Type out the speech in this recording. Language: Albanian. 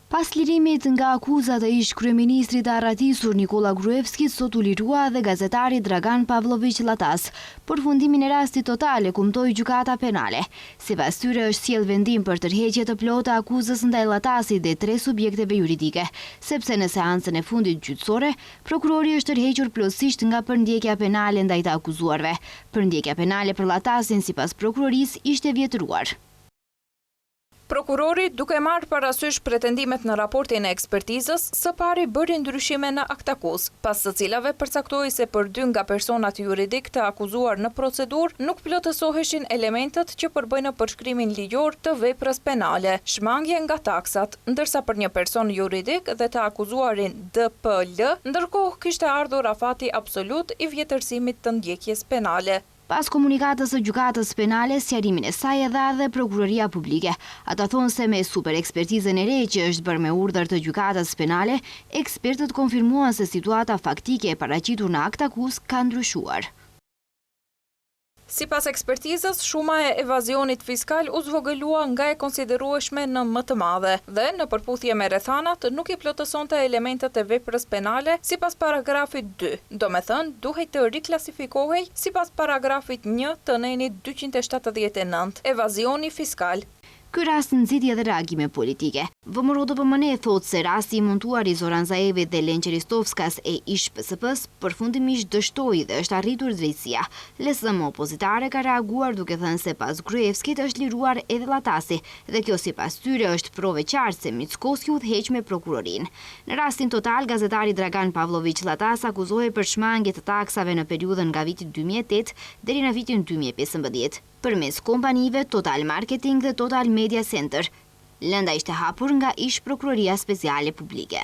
Pas lirimit nga akuzat e ish kryeministrit arratisur Nikola Gruevski, sot u lirua dhe gazetari Dragan Pavlović Llatas. Për fundimin e rastit Total e kumtoi gjykata penale. Sipas tyre është sjell vendim për tërheqje të plotë akuzës ndaj Llatasit dhe 3 subjekteve juridike, sepse në seancën e fundit gjyqësore, prokurori është tërhequr plotësisht nga përndjekja penale ndaj të akuzuarve. Përndjekja penale për Llatasin sipas prokurorisë ishte vjetëruar. Prokurori, duke marrë parasysh pretendimet në raportin e ekspertizës, së pari bëri ndryshime në aktakuz, pas së cilave përcaktoi se për 2 nga personat juridik të akuzuar në procedurë nuk plotësoheshin elementet që përbëjnë përshkrimin ligjor të veprës penale, shmangje nga taksat, ndërsa për një person juridik dhe të akuzuarin DPL, ndërkohë kishte ardhur afati absolut i vjetërsimit të ndjekjes penale. Pas komunikatës së gjykatës penale, sqarimin e saj e dha dhe prokuroria publike. Ata thonë se me super ekspertizën e re që është bërë me urdhër të gjykatës penale, ekspertët konfirmuan se situata faktike e paraqitur në akt akuz ka ndryshuar. Sipas ekspertizës, shuma e evazionit fiskal u zvogëlua nga e konsiderueshme në më të madhe dhe në përputhje me rrethanat nuk i plotësonte elementet e veprës penale sipas paragrafit 2. Domethënë, duhej të riklasifikohej sipas paragrafit 1 të nenit 279, evazioni fiskal. Ky rast nxiti edhe reagime politike. VMRO-DPMNE thotë se rasti i montuar i Zoran Zaevit dhe Lenqe Ristovskas e ish PSP-s përfundimisht dështoi dhe është arritur drejtësia. LSM opozitare ka reaguar duke thënë se pas Gruevskit është liruar edhe Llatasi dhe kjo sipas tyre është provë qartë se Mickoski udhëheq me prokurorin. Në rastin Total, gazetari Dragan Pavlović Llatas akuzohej për shmangje të taksave në periudhën nga viti 2008 deri në vitin 2015. Përmes kompanive Total Marketing dhe Total Media Center. Lënda ishte hapur nga ish prokuroria speciale publike.